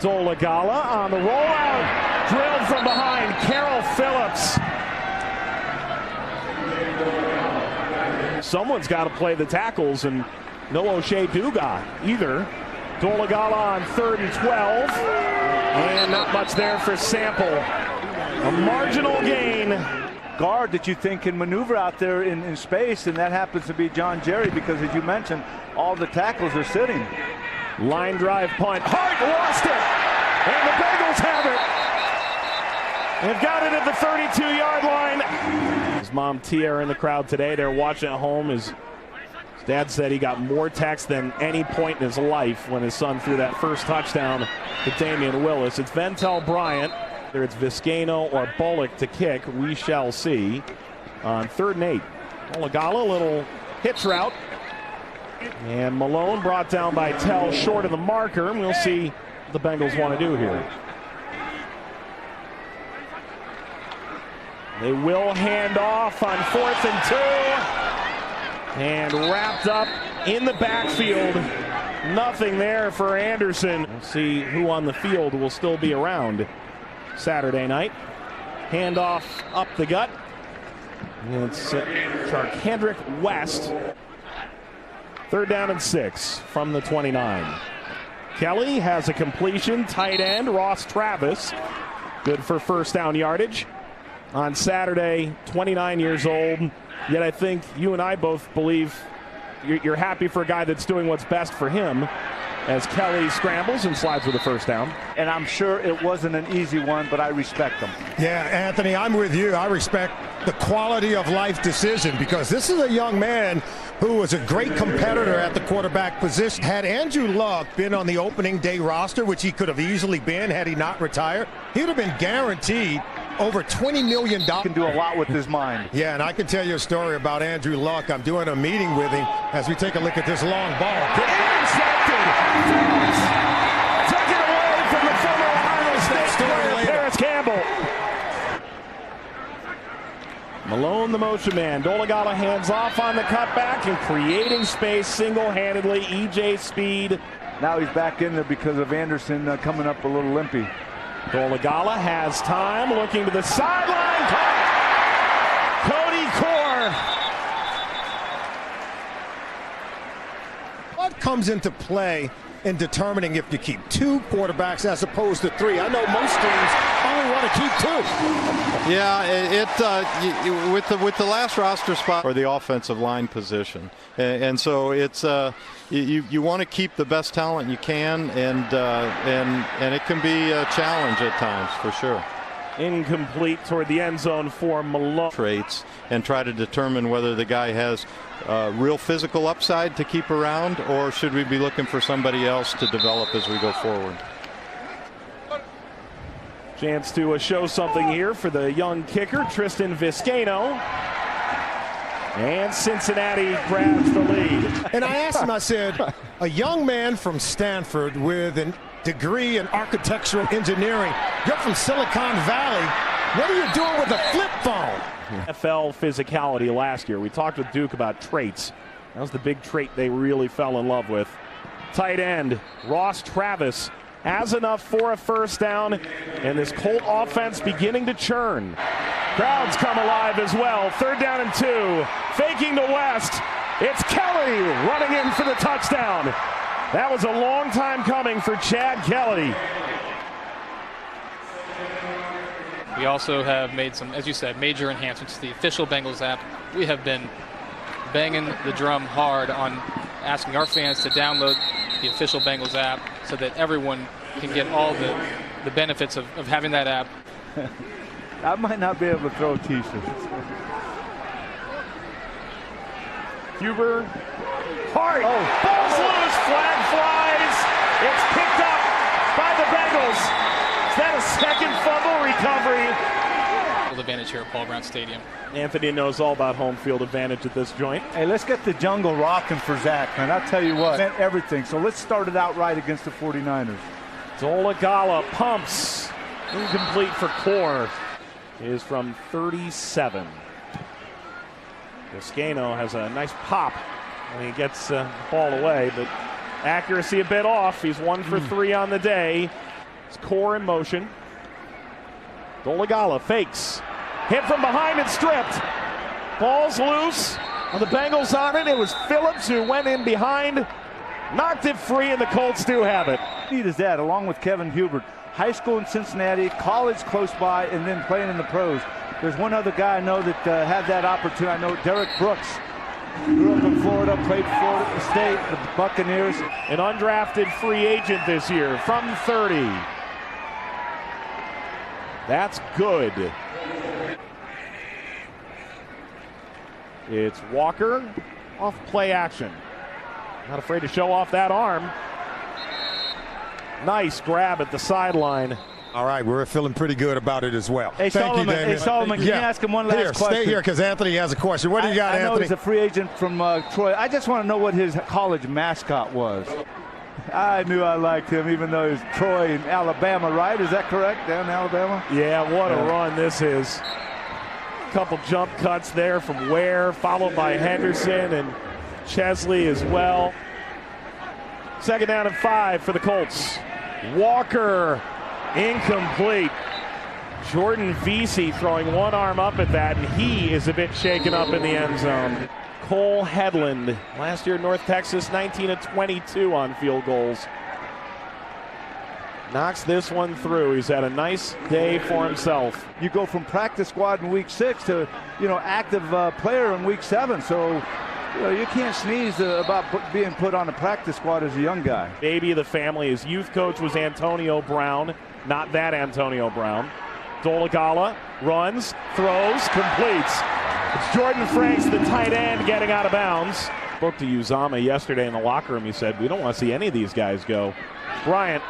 Dolegala on the rollout, drilled from behind. Carroll Phillips. Someone's got to play the tackles, and no O'Shea Duga either. Dolegala on 3rd and 12, and not much there for Sample. A marginal gain. Guard that you think can maneuver out there in space, and that happens to be John Jerry, because as you mentioned, all the tackles are sitting. Line drive punt. Hart lost it, and the Bengals have it. They've got it at the 32-yard line. His mom Tia are in the crowd today. They're watching at home. His dad said he got more texts than any point in his life when his son threw that first touchdown to Damian Willis. It's Ventel Bryant. Whether it's Vizcaino or Bullock to kick, we shall see. On 3rd and 8. Dolegala, little hitch route. And Malone brought down by Tell short of the marker. And we'll see what the Bengals want to do here. They will hand off on 4th and 2. And wrapped up in the backfield. Nothing there for Anderson. We'll see who on the field will still be around Saturday night. Handoff up the gut. And it's Charkandrick West. 3rd down and 6 from the 29. Kelly has a completion. Tight end Ross Travis. Good for 1st down yardage. On Saturday, 29 years old. Yet I think you and I both believe you're happy for a guy that's doing what's best for him, as Kelly scrambles and slides with a 1st down. And I'm sure it wasn't an easy one, but I respect him. Yeah, Anthony, I'm with you. I respect the quality of life decision, because this is a young man who was a great competitor at the quarterback position. Had Andrew Luck been on the opening day roster, which he could have easily been had he not retired, he would have been guaranteed over $20 million. Can do a lot with his mind. Yeah, and I can tell you a story about Andrew Luck. I'm doing a meeting with him as we take a look at this long ball. Intercepted. Taken away from the former Ohio State player, Paris Campbell. Malone, the motion man. Dolegala hands off on the cutback and creating space single-handedly. EJ Speed. Now he's back in there because of Anderson coming up a little limpy. Dolegala has time, looking to the sideline. Cody Core. What comes into play in determining if you keep 2 quarterbacks as opposed to 3? I know most teams only want to keep 2. Yeah, with the last roster spot or the offensive line position, and so it's you want to keep the best talent you can, and it can be a challenge at times for sure. Incomplete toward the end zone for Malone. Traits and try to determine whether the guy has real physical upside to keep around, or should we be looking for somebody else to develop as we go forward. Chance to show something here for the young kicker, Tristan Vizcaino. And Cincinnati grabs the lead. And I asked him, I said, a young man from Stanford with a degree in architectural engineering, you're from Silicon Valley. What are you doing with a flip phone? NFL physicality last year. We talked with Duke about traits. That was the big trait they really fell in love with. Tight end Ross Travis has enough for a 1st down, and this Colt offense beginning to churn. Crowds come alive as well. 3rd down and 2. Faking to West. It's Kelly running in for the touchdown. That was a long time coming for Chad Kelly. We also have made some, as you said, major enhancements to the official Bengals app. We have been banging the drum hard on asking our fans to download the official Bengals app so that everyone can get all the benefits of having that app. I might not be able to throw T-shirts. Huber. Hart. Ball's loose. Flag flies. It's picked up by the Bengals. Is that a second fumble recovery? Advantage here at Paul Brown Stadium. Anthony knows all about home field advantage at this joint. Hey, let's get the jungle rocking for Zach, man. I'll tell you what, meant everything. So let's start it out right against the 49ers. Dolegala pumps. Incomplete for Core. Is from 37. Vizcaino has a nice pop when he gets the ball away, but accuracy a bit off. He's 1 for 3 on the day. It's Core in motion. Dolegala fakes. Hit from behind and stripped. Ball's loose. When the Bengals on it, it was Phillips who went in behind, knocked it free, and the Colts do have it. Neat is that, along with Kevin Hubert. High school in Cincinnati, college close by, and then playing in the pros. There's one other guy I know that had that opportunity. I know Derek Brooks. Grew up in Florida, played for Florida State, the Buccaneers. An undrafted free agent this year from 30. That's good. It's Walker off play action. Not afraid to show off that arm. Nice grab at the sideline. All right, we're feeling pretty good about it as well. Hey, Thank Solomon, you, Damien. hey, Solomon, can you ask him one last question? Stay here, because Anthony has a question. What do you got, I know Anthony? he's a free agent from Troy. I just want to know what his college mascot was. I knew I liked him, even though he's Troy in Alabama, right? Is that correct, down in Alabama? Yeah, what a run this is. Couple jump cuts there from Ware, followed by Henderson and Chesley as well. Second down and 5 for the Colts. Walker, incomplete. Jordan Vesey throwing one arm up at that, and he is a bit shaken up in the end zone. Cole Headland, last year North Texas, 19 of 22 on field goals. Knocks this one through. He's had a nice day for himself. You go from practice squad in week 6 to, active player in week 7. So, you can't sneeze about being put on a practice squad as a young guy. Baby of the family. His youth coach was Antonio Brown. Not that Antonio Brown. Dolegala runs, throws, completes. It's Jordan Franks, the tight end, getting out of bounds. Spoke to Uzama yesterday in the locker room. He said, we don't want to see any of these guys go. Bryant,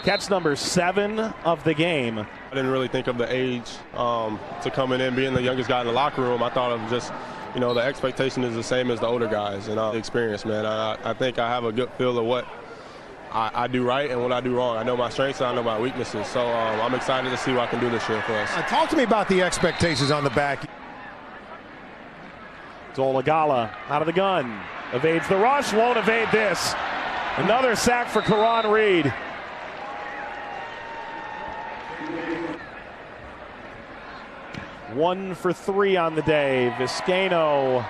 catch number 7 of the game. I didn't really think of the age to coming in, being the youngest guy in the locker room. I thought of just, the expectation is the same as the older guys and the experience, man. I think I have a good feel of what I do right and what I do wrong. I know my strengths and I know my weaknesses. So I'm excited to see what I can do this year for us. Talk to me about the expectations on the back. Dolegala out of the gun. Evades the rush, won't evade this. Another sack for Karan Reed. One for 3 on the day. Vizcaino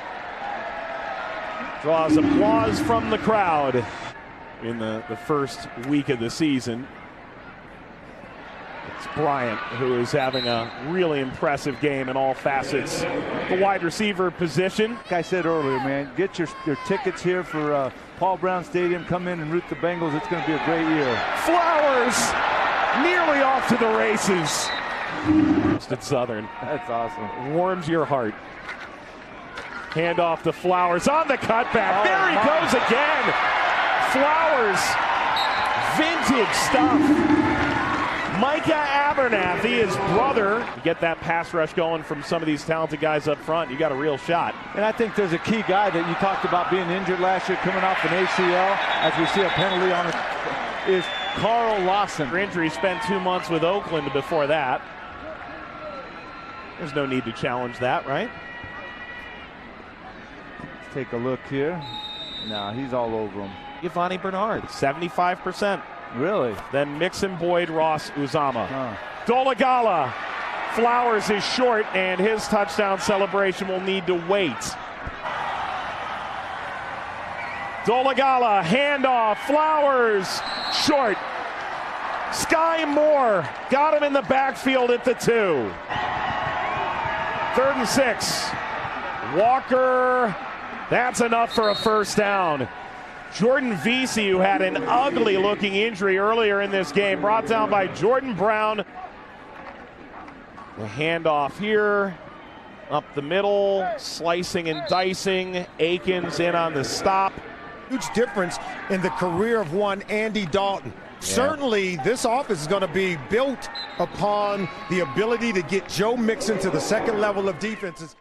draws applause from the crowd in the first week of the season. It's Bryant who is having a really impressive game in all facets. The wide receiver position. Like I said earlier, man, get your tickets here for Paul Brown Stadium. Come in and root the Bengals. It's going to be a great year. Flowers nearly off to the races. It's Southern. That's awesome. Warms your heart. Handoff to Flowers on the cutback. There he goes again. Flowers, vintage stuff. Micah Abernathy, his brother. You get that pass rush going from some of these talented guys up front, you got a real shot. And I think there's a key guy that you talked about being injured last year, coming off an ACL, as we see a penalty on it, is Carl Lawson. For injury, spent 2 months with Oakland before that. There's no need to challenge that, right? Let's take a look here. No, he's all over him. Giovanni Bernard, 75%. Really? Then Mixon, Boyd, Ross, Uzama. Dolegala. Flowers is short, and his touchdown celebration will need to wait. Dolegala, handoff. Flowers, short. Sky Moore got him in the backfield at the 2. 3rd and 6. Walker, that's enough for a first down. Jordan Vesey, who had an ugly-looking injury earlier in this game, brought down by Jordan Brown. The handoff here, up the middle, slicing and dicing. Akins in on the stop. Huge difference in the career of one Andy Dalton. Certainly, this offense is going to be built upon the ability to get Joe Mixon to the second level of defenses.